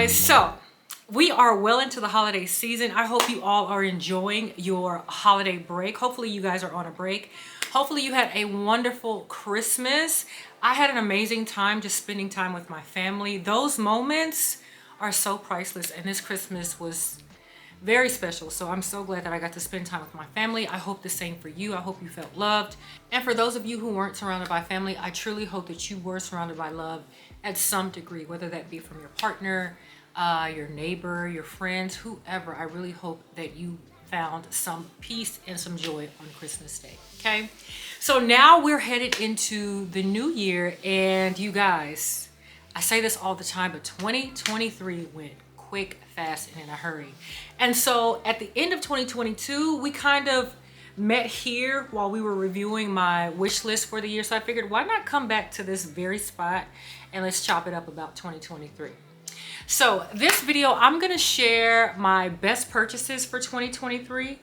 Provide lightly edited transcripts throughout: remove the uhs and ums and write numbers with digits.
guys, so we are well into the holiday season. I hope you all are enjoying your holiday break. Hopefully you guys are on a break. Hopefully you had a wonderful Christmas. I had an amazing time just spending time with my family. Those moments are so priceless, and this Christmas was very special. So I'm so glad that I got to spend time with my family. I hope the same for you. I hope you felt loved. And for those of you who weren't surrounded by family, I truly hope that you were surrounded by love at some degree, whether that be from your partner, your neighbor, your friends, whoever. I really hope that you found some peace and some joy on Christmas Day. Okay, so now we're headed into the new year, and you guys, I say this all the time, but 2023 went quick, fast, and in a hurry. And so at the end of 2022, we kind of met here while we were reviewing my wish list for the year. So I figured, why not come back to this very spot and let's chop it up about 2023. So this video, I'm gonna share my best purchases for 2023.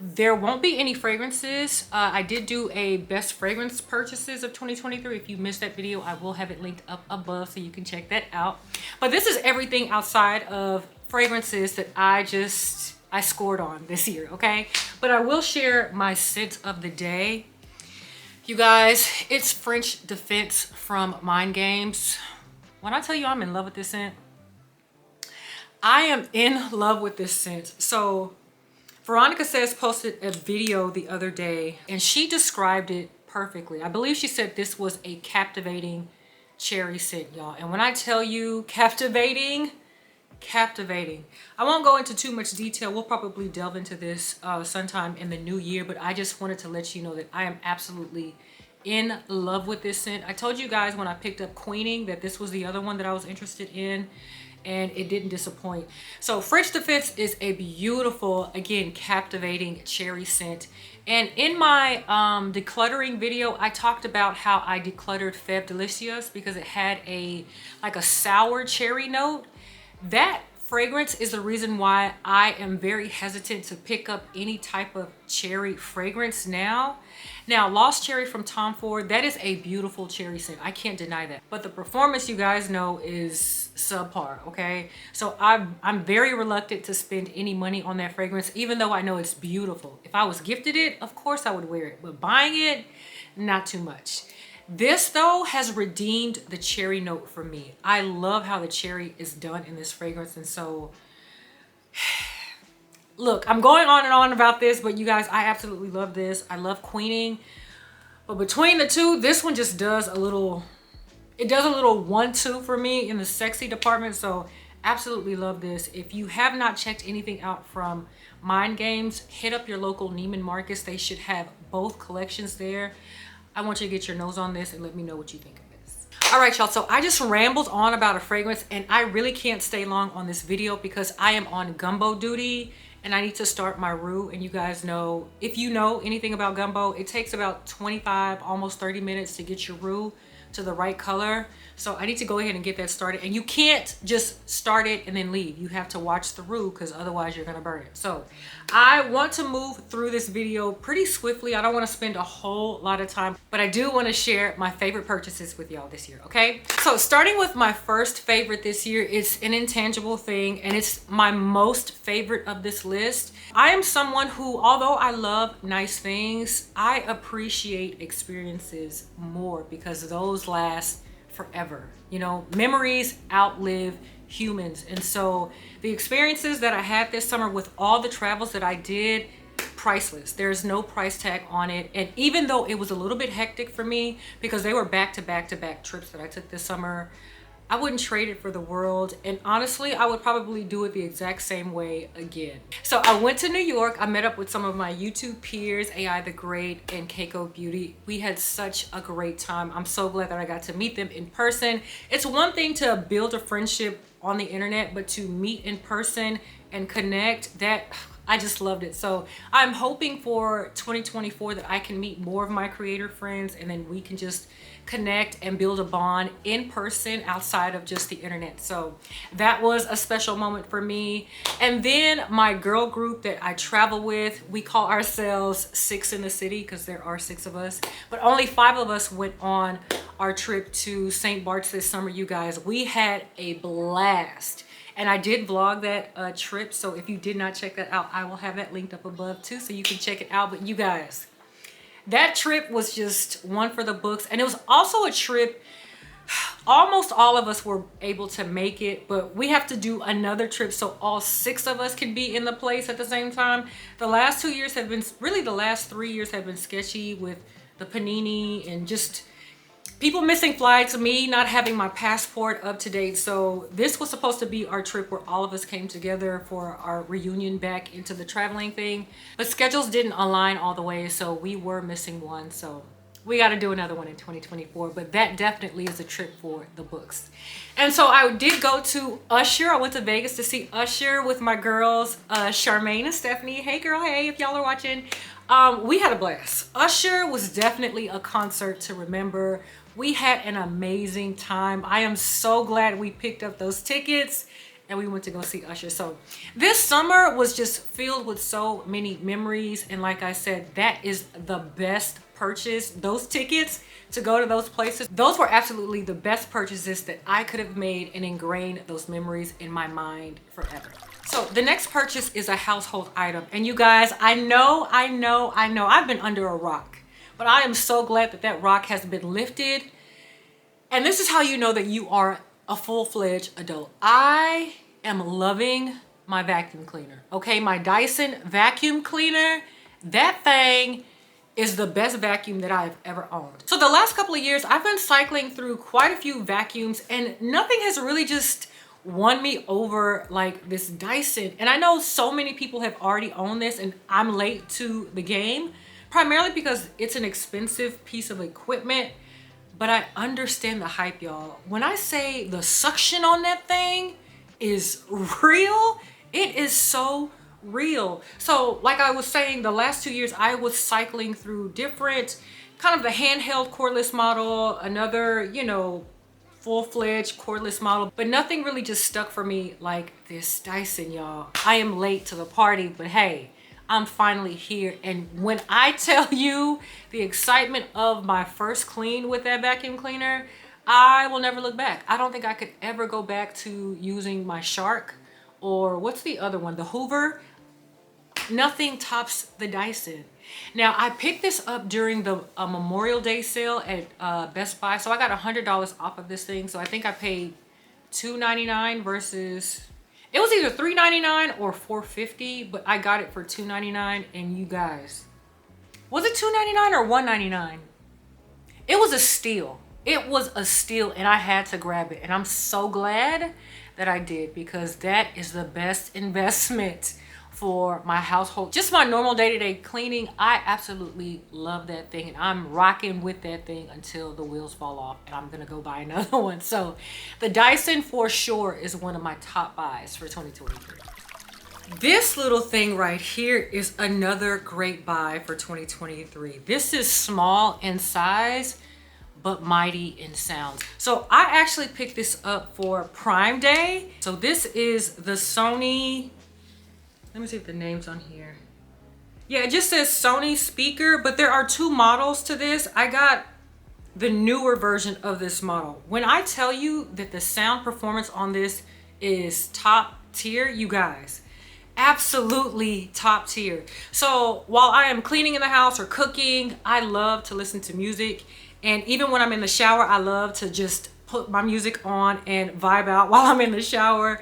There won't be any fragrances. I did do a best fragrance purchases of 2023. If you missed that video, I will have it linked up above so you can check that out. But this is everything outside of fragrances that I scored on this year, okay? But I will share my scent of the day. You guys, it's French Defense from Mind Games. When I tell you I'm in love with this scent, I am in love with this scent. So Veronica Says posted a video the other day and she described it perfectly. I believe she said this was a captivating cherry scent, y'all. And when I tell you captivating, I won't go into too much detail. We'll probably delve into this sometime in the new year, but I just wanted to let you know that I am absolutely in love with this scent. I told you guys when I picked up Queening that this was the other one that I was interested in, and it didn't disappoint. So French Defense is a beautiful, again, captivating cherry scent. And in my decluttering video, I talked about how I decluttered Feb Delicious because it had like a sour cherry note. That fragrance is the reason why I am very hesitant to pick up any type of cherry fragrance now. Now, Lost Cherry from Tom Ford, that is a beautiful cherry scent. I can't deny that. But the performance, you guys know, is subpar, okay? So I'm very reluctant to spend any money on that fragrance, even though I know it's beautiful. If I was gifted it, of course I would wear it. But buying it, not too much. This though has redeemed the cherry note for me. I love how the cherry is done in this fragrance. And so, look, I'm going on and on about this, but you guys, I absolutely love this. I love Queening. But between the two, this one just does a little, it does a little 1-2 for me in the sexy department. So absolutely love this. If you have not checked anything out from Mind Games, hit up your local Neiman Marcus. They should have both collections there. I want you to get your nose on this and let me know what you think of this. All right, y'all, so I just rambled on about a fragrance and I really can't stay long on this video because I am on gumbo duty and I need to start my roux. And you guys know, if you know anything about gumbo, it takes about 25, almost 30 minutes to get your roux to the right color. So I need to go ahead and get that started. And you can't just start it and then leave. You have to watch the roux because otherwise you're gonna burn it. So I want to move through this video pretty swiftly. I don't want to spend a whole lot of time, but I do want to share my favorite purchases with y'all this year, okay? So starting with my first favorite this year, it's an intangible thing and it's my most favorite of this list. I am someone who, although I love nice things, I appreciate experiences more because those last forever. You know, memories outlive humans. And so the experiences that I had this summer with all the travels that I did, priceless. There's no price tag on it. And even though it was a little bit hectic for me because they were back to back trips that I took this summer, I wouldn't trade it for the world. And honestly, I would probably do it the exact same way again. So I went to New York. I met up with some of my YouTube peers, AI the Great and Keiko Beauty. We had such a great time. I'm so glad that I got to meet them in person. It's one thing to build a friendship on the internet, but to meet in person and connect, that I just loved it. So I'm hoping for 2024 that I can meet more of my creator friends, and then we can just connect and build a bond in person outside of just the internet. So that was a special moment for me. And then my girl group that I travel with, we call ourselves Six in the City because there are 6 of us, but only 5 of us went on our trip to St. Bart's this summer, you guys. We had a blast. And I did vlog that trip, so if you did not check that out, I will have that linked up above too, so you can check it out. But you guys, that trip was just one for the books. And it was also a trip, almost all of us were able to make it, but we have to do another trip so all 6 of us can be in the place at the same time. The last 2 years have been, really the last 3 years have been sketchy with the panini and just people missing flights, me not having my passport up to date. So this was supposed to be our trip where all of us came together for our reunion back into the traveling thing. But schedules didn't align all the way, so we were missing one. So we got to do another one in 2024. But that definitely is a trip for the books. And so I did go to Usher. I went to Vegas to see Usher with my girls, Charmaine and Stephanie. Hey girl, hey, if y'all are watching. We had a blast. Usher was definitely a concert to remember. We had an amazing time. I am so glad we picked up those tickets and we went to go see Usher. So this summer was just filled with so many memories. And like I said, that is the best purchase. Those tickets to go to those places, those were absolutely the best purchases that I could have made and ingrained those memories in my mind forever. So the next purchase is a household item. And you guys, I know, I've been under a rock. But I am so glad that that rock has been lifted. And this is how you know that you are a full-fledged adult. I am loving my vacuum cleaner. Okay, my Dyson vacuum cleaner, that thing is the best vacuum that I've ever owned. So the last couple of years, I've been cycling through quite a few vacuums and nothing has really just won me over like this Dyson. And I know so many people have already owned this and I'm late to the game. Primarily because it's an expensive piece of equipment, but I understand the hype, y'all. When I say the suction on that thing is real, it is so real. So like I was saying, the last 2 years, I was cycling through different, kind of the handheld cordless model, another, you know, full-fledged cordless model, but nothing really just stuck for me like this Dyson, y'all. I am late to the party, but hey, I'm finally here. And when I tell you the excitement of my first clean with that vacuum cleaner, I will never look back. I don't think I could ever go back to using my Shark or what's the other one? The Hoover. Nothing tops the Dyson. Now I picked this up during the Memorial Day sale at Best Buy. So I got $100 off of this thing. So I think I paid $2.99 versus, it was either $3.99 or $4.50, but I got it for $2.99. And you guys, was it $2.99 or $1.99? It was a steal. It was a steal and I had to grab it. And I'm so glad that I did because that is the best investment for my household. Just my normal day-to-day cleaning. I absolutely love that thing and I'm rocking with that thing until the wheels fall off and I'm gonna go buy another one. So the Dyson for sure is one of my top buys for 2023. This little thing right here is another great buy for 2023. This is small in size but mighty in sound. So I actually picked this up for Prime Day. So this is the Sony, let me see if the name's on here. Yeah, it just says Sony Speaker, but there are 2 models to this. I got the newer version of this model. When I tell you that the sound performance on this is top tier, you guys, absolutely top tier. So while I am cleaning in the house or cooking, I love to listen to music. And even when I'm in the shower, I love to just put my music on and vibe out while I'm in the shower.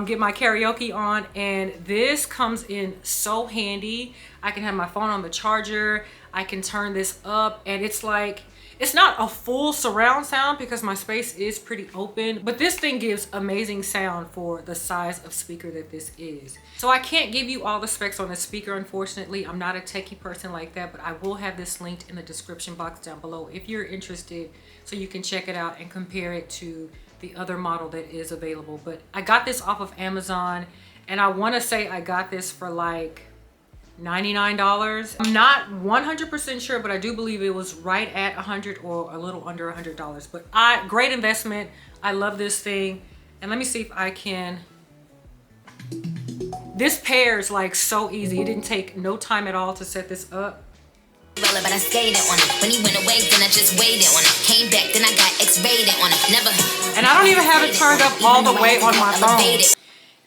Get my karaoke on, and this comes in so handy. I can have my phone on the charger. I can turn this up and it's like, it's not a full surround sound because my space is pretty open, but this thing gives amazing sound for the size of speaker that this is. So I can't give you all the specs on the speaker, unfortunately. I'm not a techie person like that, but I will have this linked in the description box down below if you're interested, so you can check it out and compare it to the other model that is available. But I got this off of Amazon And I want to say I got this for like $99. I'm not 100% sure, but I do believe it was right at 100 or a little under $100. But great investment. I love this thing. And let me see if I can. This pairs like so easy. It didn't take no time at all to set this up. But I skated on it. When he went away, then I just waited on it. Came back, then I got X-rated on it. Never. And I don't even have it turned up all the way on my phone.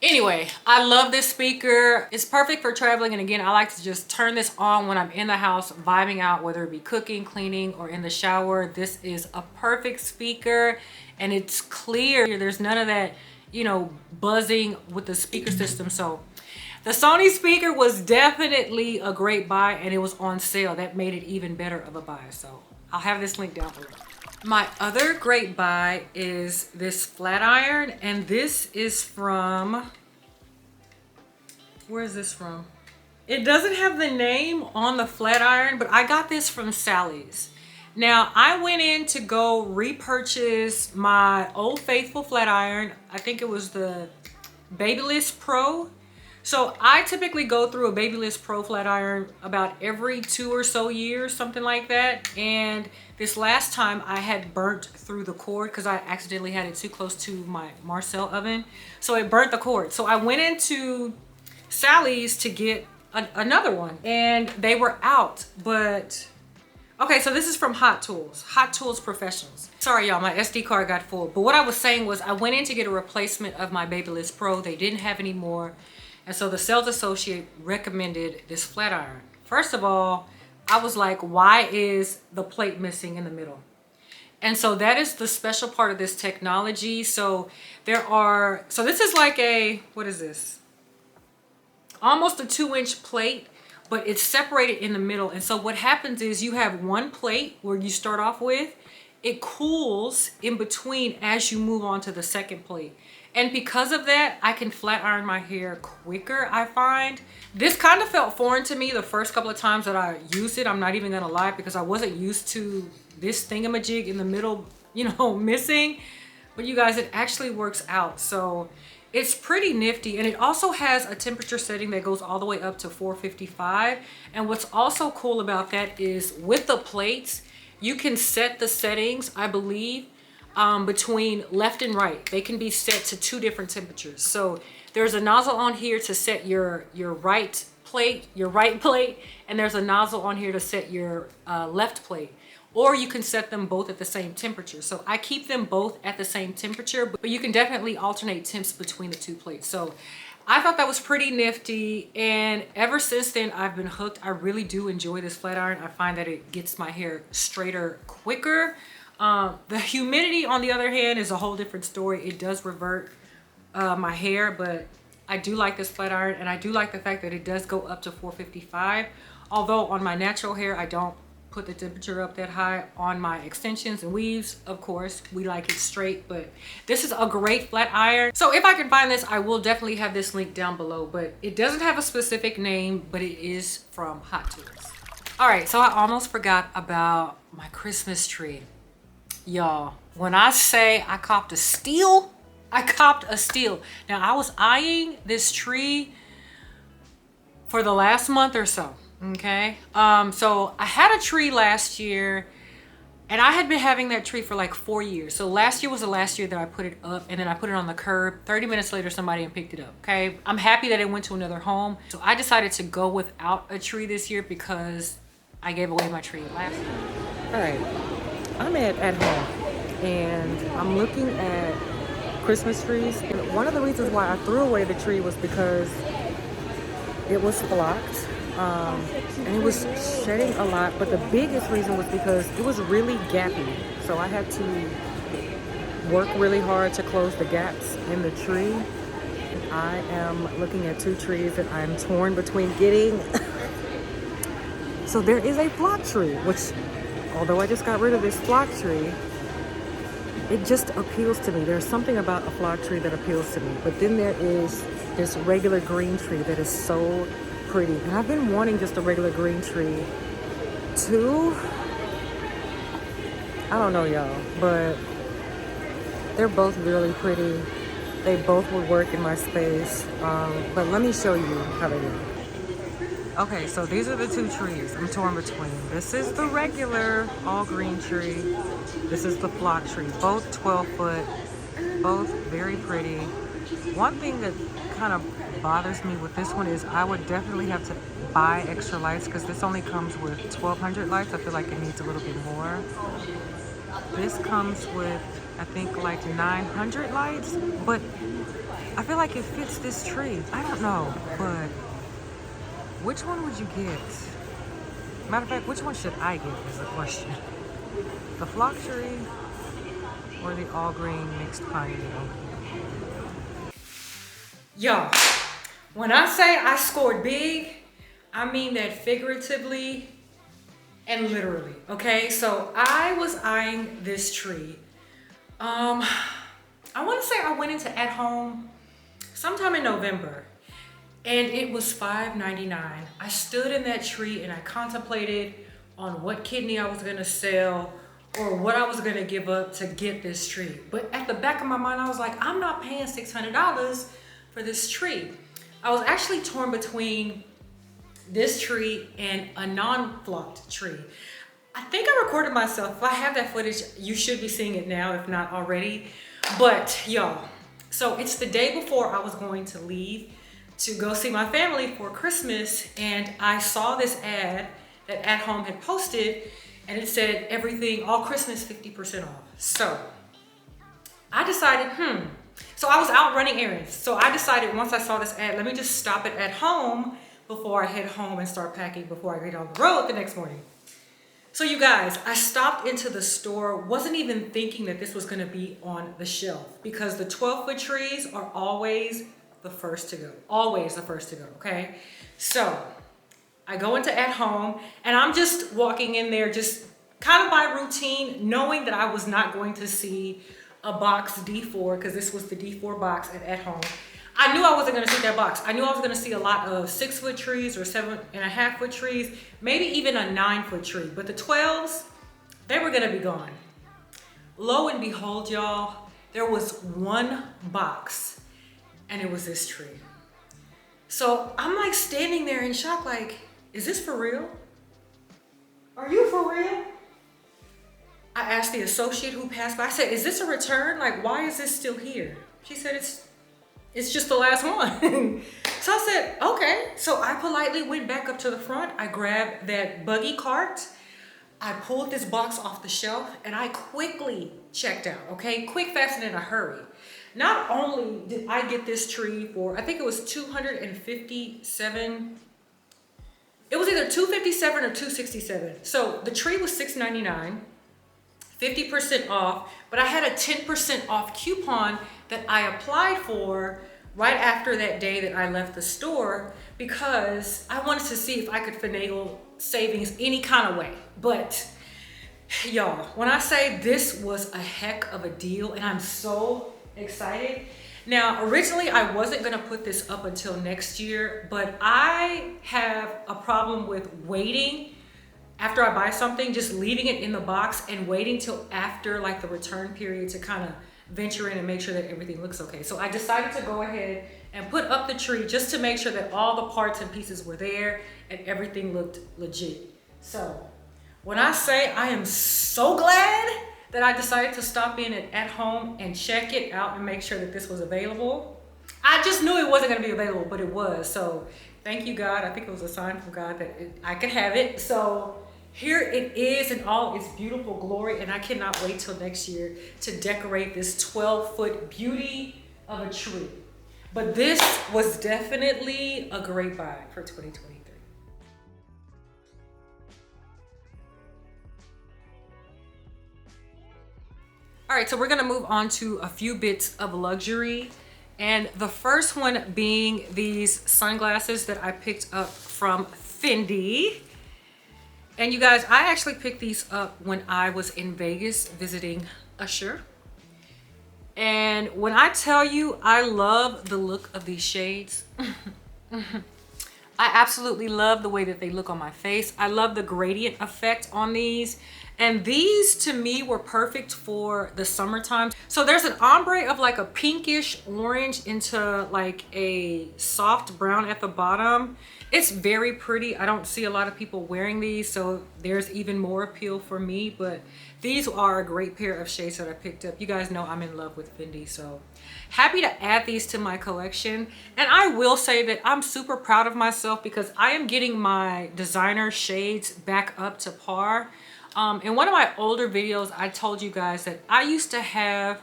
Anyway, I love this speaker. It's perfect for traveling. And again, I like to just turn this on when I'm in the house, vibing out, whether it be cooking, cleaning, or in the shower. This is a perfect speaker and it's clear. There's none of that, you know, buzzing with the speaker system. So the Sony speaker was definitely a great buy and it was on sale. That made it even better of a buy. So I'll have this link down below. My other great buy is this flat iron, and this is from, where is this from? It doesn't have the name on the flat iron, but I got this from Sally's. Now, I went in to go repurchase my Old Faithful flat iron. I think it was the Babyliss Pro. So I typically go through a Babyliss Pro flat iron about every 2 or so years, something like that. And this last time I had burnt through the cord because I accidentally had it too close to my Marcel oven. So it burnt the cord. So I went into Sally's to get another one and they were out. But okay, so this is from Hot Tools Professionals. Sorry y'all, my SD card got full. But what I was saying was I went in to get a replacement of my Babyliss Pro. They didn't have any more. And so the sales associate recommended this flat iron. First of all, I was like, why is the plate missing in the middle? And so that is the special part of this technology. So this is like what is this? Almost a 2-inch plate, but it's separated in the middle. And so what happens is you have one plate where you start off with, it cools in between as you move on to the second plate. And because of that, I can flat iron my hair quicker, I find. This kind of felt foreign to me the first couple of times that I used it. I'm not even gonna lie, because I wasn't used to this thingamajig in the middle, you know, missing. But you guys, it actually works out. So it's pretty nifty. And it also has a temperature setting that goes all the way up to 455. And what's also cool about that is with the plates, you can set the settings, I believe, between left and right. They can be set to 2 different temperatures. So there's a nozzle on here to set your right plate, and there's a nozzle on here to set your left plate. Or you can set them both at the same temperature. So I keep them both at the same temperature, but you can definitely alternate temps between the 2 plates. So I thought that was pretty nifty, and ever since then I've been hooked. I really do enjoy this flat iron. I find that it gets my hair straighter quicker. The humidity, on the other hand, is a whole different story. It does revert my hair, but I do like this flat iron, and I do like the fact that it does go up to 455. Although on my natural hair, I don't put the temperature up that high. On my extensions and weaves, of course, we like it straight, but this is a great flat iron. So if I can find this, I will definitely have this link down below, but it doesn't have a specific name, but it is from Hot Tools. All right, so I almost forgot about my Christmas tree. Y'all, when I say I copped a steal, I copped a steal. Now, I was eyeing this tree for the last month or so, okay? So I had a tree last year, and I had been having that tree for like 4 years. So last year was the last year that I put it up, and then I put it on the curb. 30 minutes later, somebody had picked it up, okay? I'm happy that it went to another home. So I decided to go without a tree this year because I gave away my tree last year. All right. I'm at home and I'm looking at Christmas trees, and one of the reasons why I threw away the tree was because it was flocked and it was shedding a lot, but the biggest reason was because it was really gappy, so I had to work really hard to close the gaps in the tree. I am looking at 2 trees that I'm torn between getting. So there is a flock tree, which, although I just got rid of this flock tree, it just appeals to me. There's something about a flock tree that appeals to me. But then there is this regular green tree that is so pretty. And I've been wanting just a regular green tree too. I don't know, y'all, but they're both really pretty. they both would work in my space. But let me show you how they look. Okay, so these are the two trees I'm torn between. This is the regular all green tree. This is the flock tree, both 12 foot, both very pretty. One thing that kind of bothers me with this one is I would definitely have to buy extra lights because this only comes with 1200 lights. I feel like it needs a little bit more. This comes with, I think, like 900 lights, but I feel like it fits this tree. I don't know, but which one would you get? Matter of fact, which one should I get is the question. The flock tree or the all green mixed pine needle? Y'all, when I say I scored big, I mean that figuratively and literally, okay? So I was eyeing this tree. I want to say I went into At Home sometime in November, and it was $5.99. I stood in that tree and I contemplated on what kidney I was gonna sell or what I was gonna give up to get this tree. But at the back of my mind, I was like, I'm not paying $600 for this tree. I was actually torn between this tree and a non-flocked tree. I think I recorded myself. If I have that footage, you should be seeing it now, if not already. But y'all, so it's the day before I was going to leave to go see my family for Christmas, and I saw this ad that At Home had posted, and it said everything, all Christmas 50% off. So I decided, so I was out running errands. So I decided once I saw this ad, let me just stop it At Home before I head home and start packing before I get on the road the next morning. So you guys, I stopped into the store, wasn't even thinking that this was gonna be on the shelf because the 12-foot trees are always the first to go. Always the first to go, okay? So I go into At Home and I'm just walking in there just kind of by routine, knowing that I was not going to see a box D4 because this was the D4 box at Home. I knew I wasn't gonna see that box. I knew I was gonna see a lot of 6-foot trees or 7.5-foot trees, maybe even a 9-foot tree, but the 12s, they were gonna be gone. Lo and behold, y'all, there was one box and it was this tree. So I'm like standing there in shock, like, is this for real? Are you for real? I asked the associate who passed by, I said, is this a return? Like, why is this still here? She said, it's just the last one. So I said, okay. So I politely went back up to the front. I grabbed that buggy cart. I pulled this box off the shelf and I quickly checked out, okay? Quick, fast, and in a hurry. Not only did I get this tree for, I think it was $257. It was either $257 or $267. So the tree was $6.99. 50% off, but I had a 10% off coupon that I applied for right after that day that I left the store because I wanted to see if I could finagle savings any kind of way. But y'all, when I say this was a heck of a deal and I'm so excited. Now, originally I wasn't gonna put this up until next year, but I have a problem with waiting after I buy something, just leaving it in the box and waiting till after like the return period to kind of venture in and make sure that everything looks okay. So I decided to go ahead and put up the tree just to make sure that all the parts and pieces were there and everything looked legit. So when I say I am so glad that I decided to stop in At Home and check it out and make sure that this was available. I just knew it wasn't gonna be available, but it was. So thank you, God. I think it was a sign from God that I could have it. So here it is in all its beautiful glory, and I cannot wait till next year to decorate this 12-foot beauty of a tree. But this was definitely a great buy for 2023. All right, so we're gonna move on to a few bits of luxury. And the first one being these sunglasses that I picked up from Fendi. And you guys, I actually picked these up when I was in Vegas visiting Usher. And when I tell you I love the look of these shades, I absolutely love the way that they look on my face. I love the gradient effect on these. And these to me were perfect for the summertime. So there's an ombre of like a pinkish orange into like a soft brown at the bottom. It's very pretty. I don't see a lot of people wearing these, so there's even more appeal for me. But these are a great pair of shades that I picked up. You guys know I'm in love with Fendi, so happy to add these to my collection. And I will say that I'm super proud of myself because I am getting my designer shades back up to par. In one of my older videos, I told you guys that I used to have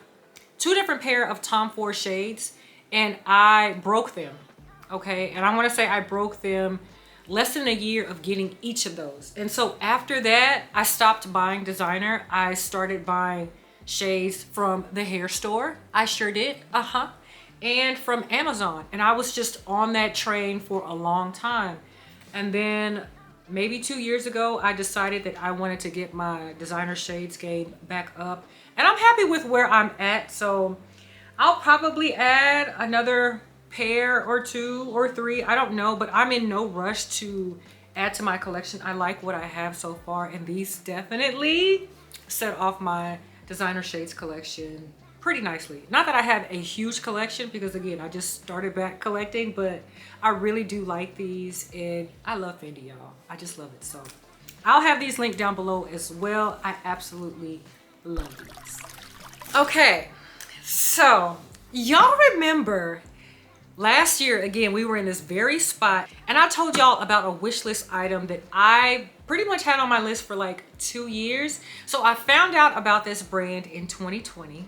2 different pair of Tom Ford shades and I broke them. Okay, and I want to say I broke them less than a year of getting each of those. And so after that, I stopped buying designer. I started buying shades from the hair store. I sure did. And from Amazon. And I was just on that train for a long time. And then maybe 2 years ago, I decided that I wanted to get my designer shades game back up. And I'm happy with where I'm at. So I'll probably add another pair or 2 or 3. I don't know, but I'm in no rush to add to my collection. I like what I have so far. And these definitely set off my designer shades collection pretty nicely. Not that I have a huge collection because again, I just started back collecting, but I really do like these and I love Fendi, y'all. I just love it. So I'll have these linked down below as well. I absolutely love these. Okay, so y'all remember last year, again, we were in this very spot and I told y'all about a wish list item that I pretty much had on my list for like 2 years. So I found out about this brand in 2020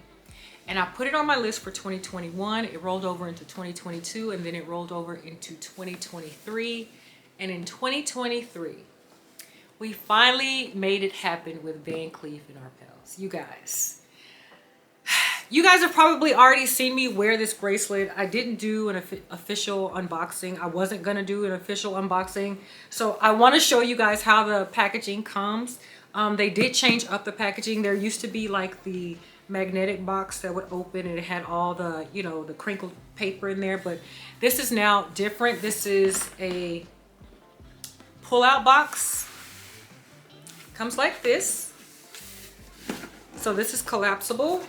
and I put it on my list for 2021. It rolled over into 2022 and then it rolled over into 2023. And in 2023, we finally made it happen with Van Cleave and our pals. You guys have probably already seen me wear this bracelet. I didn't do an official unboxing. I wasn't gonna do an official unboxing. So I wanna show you guys how the packaging comes. They did change up the packaging. There used to be like the magnetic box that would open and it had all the, you know, the crinkled paper in there, but this is now different. This is a pull-out box. Comes like this. So this is collapsible.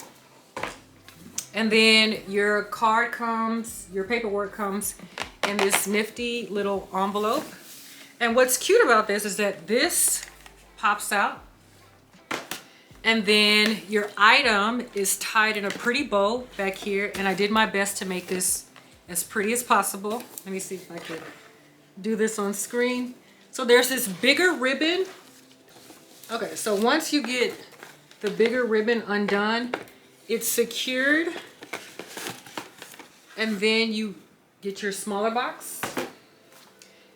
And then your card comes, your paperwork comes in this nifty little envelope. And what's cute about this is that this pops out. And then your item is tied in a pretty bow back here. And I did my best to make this as pretty as possible. Let me see if I can do this on screen. So there's this bigger ribbon. Okay, so once you get the bigger ribbon undone, it's secured. And then you get your smaller box.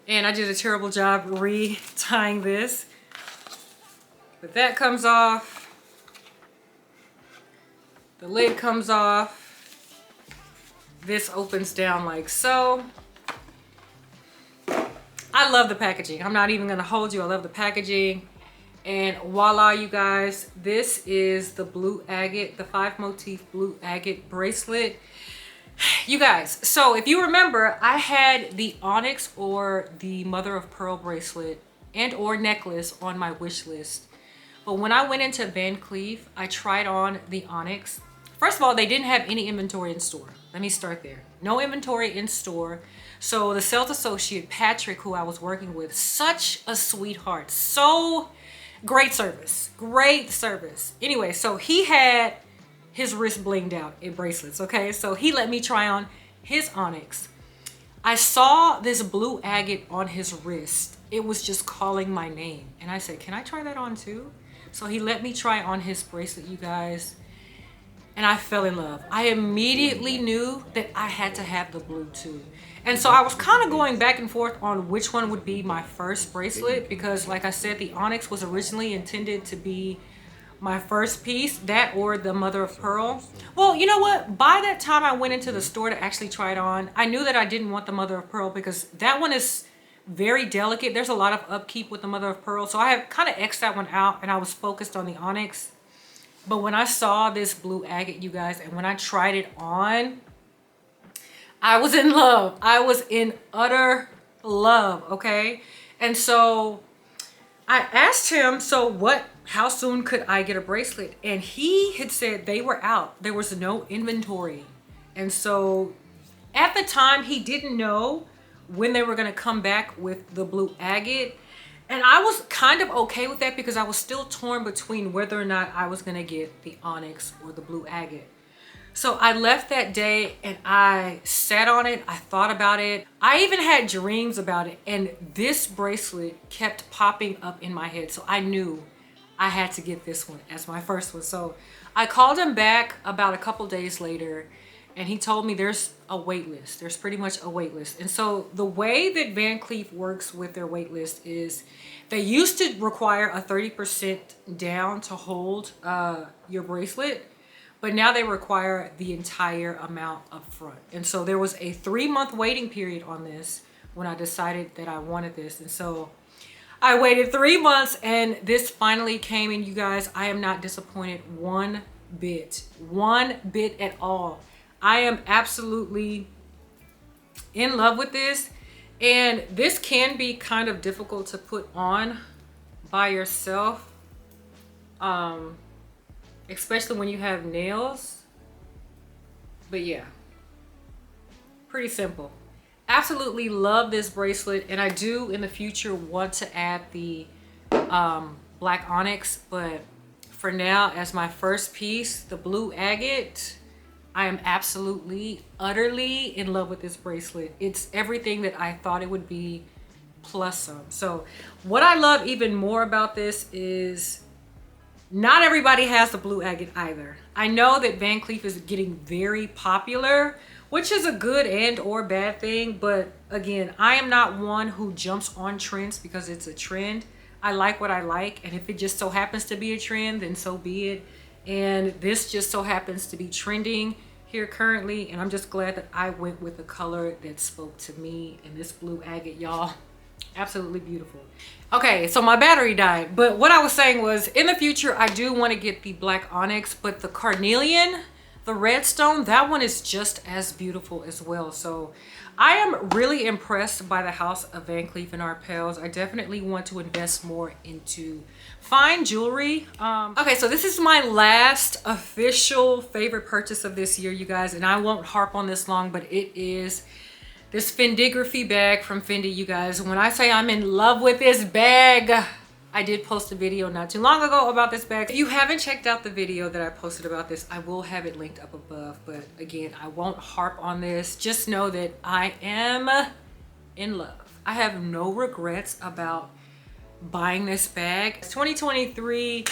And I did a terrible job re-tying this. But that comes off. The lid comes off. This opens down like so. I love the packaging. I'm not even gonna hold you. I love the packaging. And voila, you guys, this is the blue agate, the 5 motif blue agate bracelet. You guys, so if you remember, I had the onyx or the mother of pearl bracelet and or necklace on my wish list. But when I went into Van Cleave, I tried on the onyx. First of all, they didn't have any inventory in store. Let me start there. No inventory in store. So the sales associate, Patrick, who I was working with, such a sweetheart. So great service. Great service. Anyway, so he had his wrist blinged out in bracelets, okay? So he let me try on his onyx. I saw this blue agate on his wrist. It was just calling my name. And I said, can I try that on too? So he let me try on his bracelet, you guys. And I fell in love. I immediately knew that I had to have the blue too. And so I was kind of going back and forth on which one would be my first bracelet because like I said, the onyx was originally intended to be my first piece, that or the mother of pearl. Well, you know what? By that time I went into the store to actually try it on, I knew that I didn't want the mother of pearl because that one is very delicate. There's a lot of upkeep with the mother of pearl. So I have kind of X'd that one out and I was focused on the onyx. But when I saw this blue agate, you guys, and when I tried it on, I was in love. I was in utter love, okay? And so I asked him, so how soon could I get a bracelet? And he had said they were out. There was no inventory. And so at the time, he didn't know when they were gonna come back with the blue agate. And I was kind of okay with that because I was still torn between whether or not I was gonna get the onyx or the blue agate. So I left that day and I sat on it. I thought about it. I even had dreams about it. And this bracelet kept popping up in my head. So I knew I had to get this one as my first one. So I called him back about a couple days later and he told me there's a wait list. There's pretty much a wait list. And so the way that Van Cleef works with their wait list is they used to require a 30% down to hold your bracelet. But now they require the entire amount up front. And so there was a 3-month waiting period on this when I decided that I wanted this. And so I waited 3 months and this finally came, and you guys, I am not disappointed one bit at all. I am absolutely in love with this. And this can be kind of difficult to put on by yourself. Especially when you have nails. But yeah, pretty simple. Absolutely love this bracelet, and I do in the future want to add the black onyx, but for now, as my first piece, the blue agate, I am absolutely, utterly in love with this bracelet. It's everything that I thought it would be, plus some. So what I love even more about this is not everybody has the blue agate either. I know that Van Cleef is getting very popular, which is a good and or bad thing. But again, I am not one who jumps on trends because it's a trend. I like what I like. And if it just so happens to be a trend, then so be it. And this just so happens to be trending here currently. And I'm just glad that I went with a color that spoke to me. And this blue agate, y'all, absolutely beautiful. Okay, so my battery died, but what I was saying was in the future I do want to get the black onyx, but the carnelian, the redstone, that one is just as beautiful as well. So I am really impressed by the house of Van Cleef and Arpels. I definitely want to invest more into fine jewelry. Okay, so this is my last official favorite purchase of this year, you guys, and I won't harp on this long, but it is this Fendigraphy bag from Fendi, you guys. When I say I'm in love with this bag, I did post a video not too long ago about this bag. If you haven't checked out the video that I posted about this, I will have it linked up above. But again, I won't harp on this. Just know that I am in love. I have no regrets about buying this bag. 2023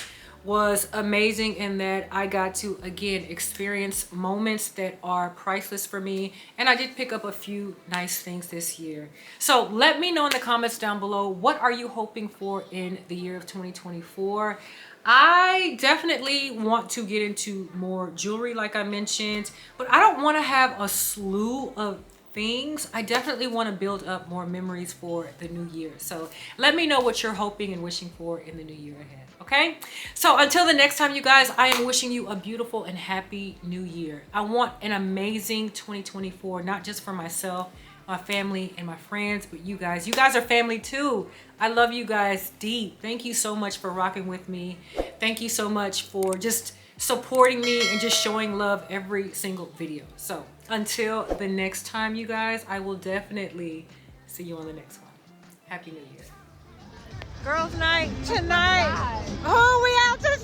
was amazing in that I got to again experience moments that are priceless for me, and I did pick up a few nice things this year. So let me know in the comments down below, what are you hoping for in the year of 2024? I definitely want to get into more jewelry like I mentioned, but I don't want to have a slew of things. I definitely want to build up more memories for the new year. So let me know what you're hoping and wishing for in the new year ahead. Okay, so until the next time, you guys, I am wishing you a beautiful and happy new year. I want an amazing 2024, not just for myself, my family, and my friends, but you guys. You guys are family too. I love you guys deep. Thank you so much for rocking with me. Thank you so much for just supporting me and just showing love every single video. So until the next time, you guys, I will definitely see you on the next one. Happy New Year. Girls' night tonight. Oh, we out tonight.